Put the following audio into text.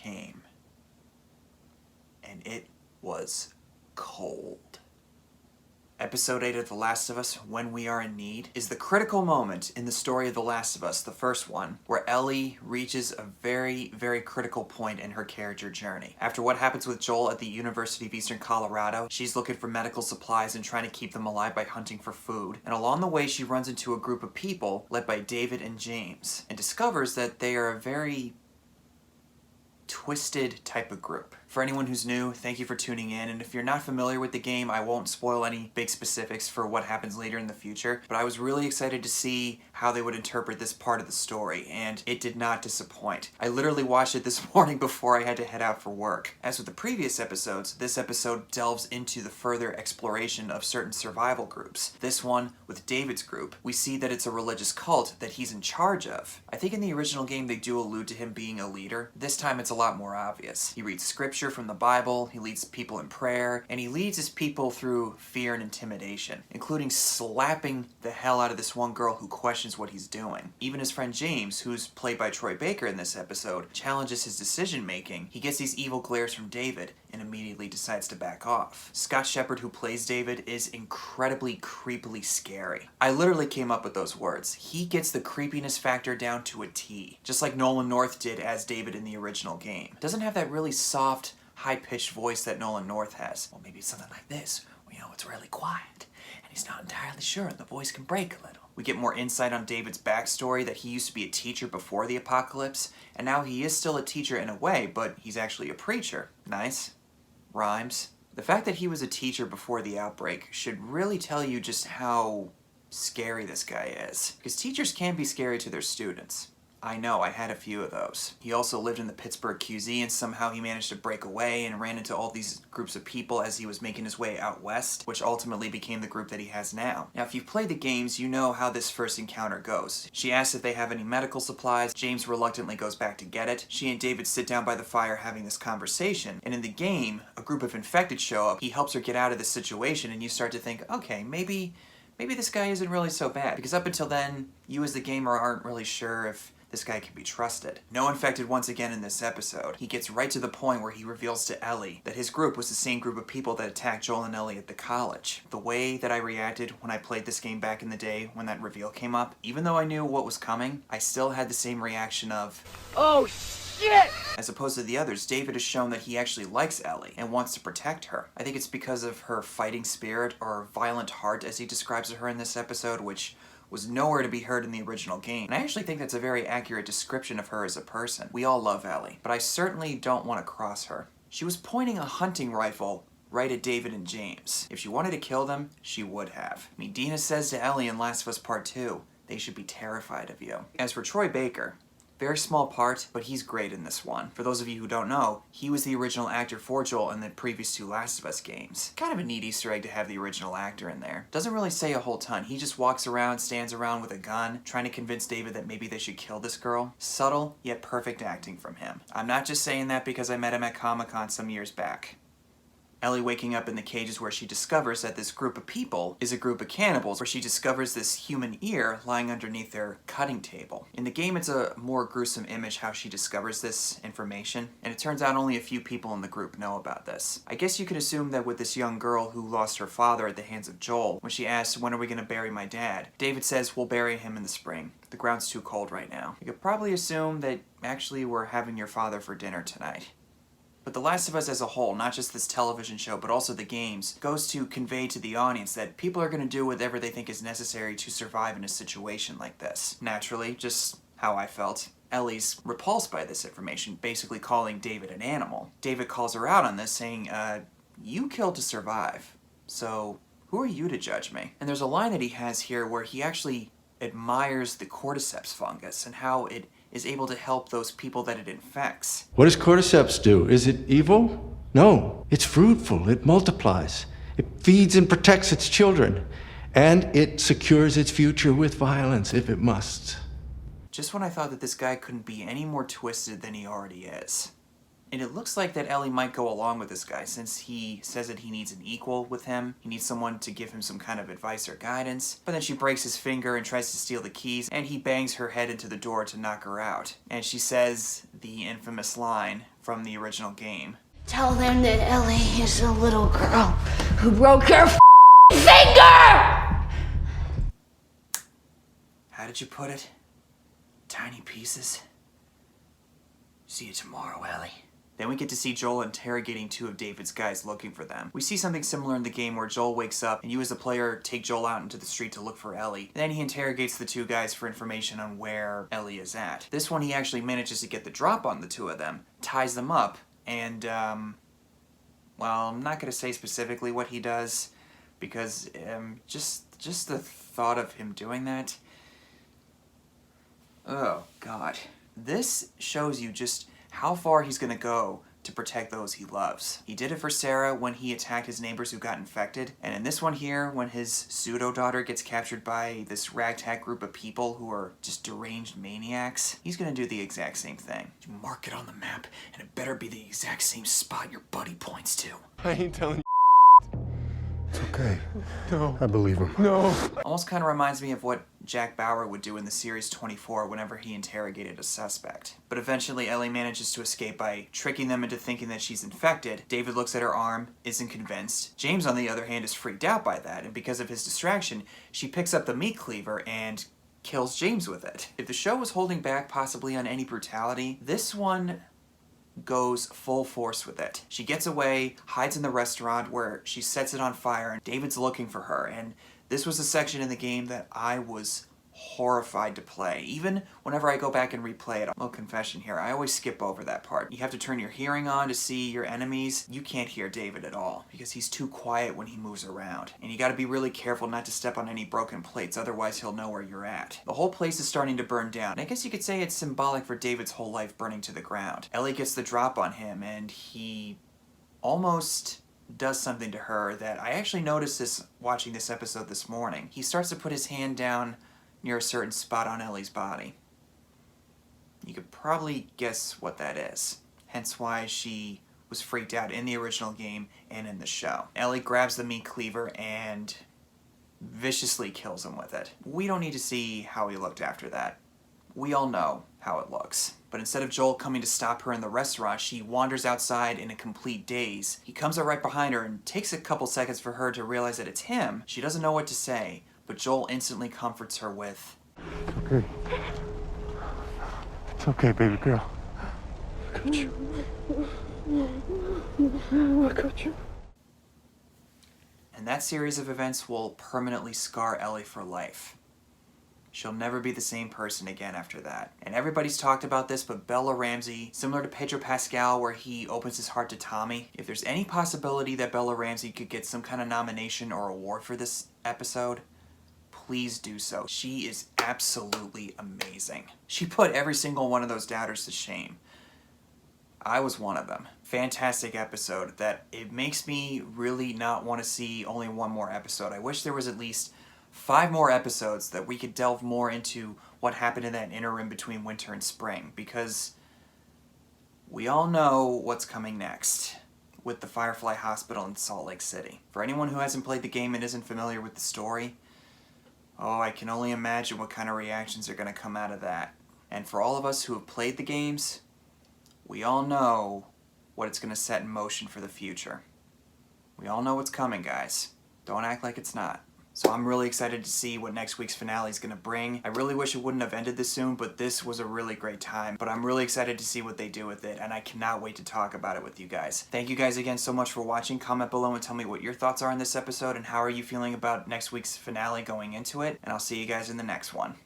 came. And it was cold. Episode 8 of The Last of Us, When We Are in Need, is the critical moment in the story of The Last of Us, the first one, where Ellie reaches a very, very critical point in her character journey. After what happens with Joel at the University of Eastern Colorado, she's looking for medical supplies and trying to keep them alive by hunting for food. And along the way, she runs into a group of people led by David and James, and discovers that they are a very twisted type of group. For anyone who's new, thank you for tuning in, and if you're not familiar with the game, I won't spoil any big specifics for what happens later in the future, but I was really excited to see how they would interpret this part of the story, and it did not disappoint. I literally watched it this morning before I had to head out for work. As with the previous episodes, this episode delves into the further exploration of certain survival groups. This one, with David's group, we see that it's a religious cult that he's in charge of. I think in the original game they do allude to him being a leader. This time it's a lot more obvious. He reads scripture from the Bible, he leads people in prayer, and he leads his people through fear and intimidation, including slapping the hell out of this one girl who questions what he's doing. Even his friend James, who's played by Troy Baker in this episode, challenges his decision making. He gets these evil glares from David and immediately decides to back off. Scott Shepherd, who plays David, is incredibly creepily scary. I literally came up with those words. He gets the creepiness factor down to a T, just like Nolan North did as David in the original game. Doesn't have that really soft, high-pitched voice that Nolan North has. Well, maybe it's something like this, where, you know, it's really quiet, and he's not entirely sure, and the voice can break a little. We get more insight on David's backstory, that he used to be a teacher before the apocalypse, and now he is still a teacher in a way, but he's actually a preacher. Nice. Rhymes. The fact that he was a teacher before the outbreak should really tell you just how scary this guy is. Because teachers can be scary to their students. I know, I had a few of those. He also lived in the Pittsburgh QZ, and somehow he managed to break away and ran into all these groups of people as he was making his way out west, which ultimately became the group that he has now. Now, if you've played the games, you know how this first encounter goes. She asks if they have any medical supplies. James reluctantly goes back to get it. She and David sit down by the fire having this conversation, and in the game, a group of infected show up. He helps her get out of this situation, and you start to think, okay, maybe this guy isn't really so bad, because up until then, you as the gamer aren't really sure if this guy can be trusted. No infected once again in this episode. He gets right to the point where he reveals to Ellie that his group was the same group of people that attacked Joel and Ellie at the college. The way that I reacted when I played this game back in the day when that reveal came up, even though I knew what was coming, I still had the same reaction of, oh shit! As opposed to the others, David has shown that he actually likes Ellie and wants to protect her. I think it's because of her fighting spirit, or violent heart as he describes her in this episode, which was nowhere to be heard in the original game. And I actually think that's a very accurate description of her as a person. We all love Ellie, but I certainly don't want to cross her. She was pointing a hunting rifle right at David and James. If she wanted to kill them, she would have. I mean, Dina says to Ellie in Last of Us Part 2, they should be terrified of you. As for Troy Baker, very small part, but he's great in this one. For those of you who don't know, he was the original actor for Joel in the previous 2 Last of Us games. Kind of a neat Easter egg to have the original actor in there. Doesn't really say a whole ton. He just walks around, stands around with a gun, trying to convince David that maybe they should kill this girl. Subtle, yet perfect acting from him. I'm not just saying that because I met him at Comic-Con some years back. Ellie waking up in the cage is where she discovers that this group of people is a group of cannibals, where she discovers this human ear lying underneath their cutting table. In the game, it's a more gruesome image how she discovers this information, and it turns out only a few people in the group know about this. I guess you could assume that with this young girl who lost her father at the hands of Joel, when she asks, when are we going to bury my dad? David says, we'll bury him in the spring. The ground's too cold right now. You could probably assume that actually we're having your father for dinner tonight. But The Last of Us as a whole, not just this television show, but also the games, goes to convey to the audience that people are going to do whatever they think is necessary to survive in a situation like this. Naturally, just how I felt, Ellie's repulsed by this information, basically calling David an animal. David calls her out on this, saying, you killed to survive, so who are you to judge me? And there's a line that he has here where he actually admires the cordyceps fungus and how it is able to help those people that it infects. What does cordyceps do? Is it evil? No. It's fruitful. It multiplies. It feeds and protects its children. And it secures its future with violence if it must. Just when I thought that this guy couldn't be any more twisted than he already is. And it looks like that Ellie might go along with this guy, since he says that he needs an equal with him. He needs someone to give him some kind of advice or guidance. But then she breaks his finger and tries to steal the keys, and he bangs her head into the door to knock her out. And she says the infamous line from the original game. Tell them that Ellie is a little girl who broke her finger! How did you put it? Tiny pieces? See you tomorrow, Ellie. Then we get to see Joel interrogating two of David's guys looking for them. We see something similar in the game where Joel wakes up and you as the player take Joel out into the street to look for Ellie. Then he interrogates the two guys for information on where Ellie is at. This one he actually manages to get the drop on the two of them, ties them up, and well, I'm not going to say specifically what he does because just the thought of him doing that. Oh, God. This shows you just how far he's gonna go to protect those he loves. He did it for Sarah when he attacked his neighbors who got infected, and in this one here, when his pseudo-daughter gets captured by this ragtag group of people who are just deranged maniacs, he's gonna do the exact same thing. You mark it on the map, and it better be the exact same spot your buddy points to. I ain't telling you. It's okay. No. I believe him. No. Almost kind of reminds me of what Jack Bauer would do in the series 24 whenever he interrogated a suspect. But eventually Ellie manages to escape by tricking them into thinking that she's infected. David looks at her arm, isn't convinced. James, on the other hand, is freaked out by that, and because of his distraction, she picks up the meat cleaver and kills James with it. If the show was holding back possibly on any brutality, this one goes full force with it. She gets away, hides in the restaurant where she sets it on fire, and David's looking for her, and this was a section in the game that I was horrified to play. Even whenever I go back and replay it, a little confession here, I always skip over that part. You have to turn your hearing on to see your enemies. You can't hear David at all because he's too quiet when he moves around. And you gotta be really careful not to step on any broken plates, otherwise he'll know where you're at. The whole place is starting to burn down. And I guess you could say it's symbolic for David's whole life burning to the ground. Ellie gets the drop on him and he almost does something to her that I actually noticed this watching this episode this morning. He starts to put his hand down near a certain spot on Ellie's body. You could probably guess what that is. Hence why she was freaked out in the original game and in the show. Ellie grabs the meat cleaver and viciously kills him with it. We don't need to see how he looked after that. We all know how it looks. But instead of Joel coming to stop her in the restaurant, she wanders outside in a complete daze. He comes up right behind her and takes a couple seconds for her to realize that it's him. She doesn't know what to say, but Joel instantly comforts her with, Okay. It's okay, baby girl. I got you. I got you. and that series of events will permanently scar Ellie for life. She'll never be the same person again after that. And everybody's talked about this, but Bella Ramsey, similar to Pedro Pascal where he opens his heart to Tommy, if there's any possibility that Bella Ramsey could get some kind of nomination or award for this episode, please do so. She is absolutely amazing. She put every single one of those doubters to shame. I was one of them. Fantastic episode that it makes me really not want to see only one more episode. I wish there was at least 5 more episodes that we could delve more into what happened in that interim between winter and spring, because we all know what's coming next with the Firefly Hospital in Salt Lake City. For anyone who hasn't played the game and isn't familiar with the story, oh, I can only imagine what kind of reactions are going to come out of that. And for all of us who have played the games, we all know what it's going to set in motion for the future. We all know what's coming, guys. Don't act like it's not. So I'm really excited to see what next week's finale is going to bring. I really wish it wouldn't have ended this soon, but this was a really great time. But I'm really excited to see what they do with it, and I cannot wait to talk about it with you guys. Thank you guys again so much for watching. Comment below and tell me what your thoughts are on this episode, and how are you feeling about next week's finale going into it. And I'll see you guys in the next one.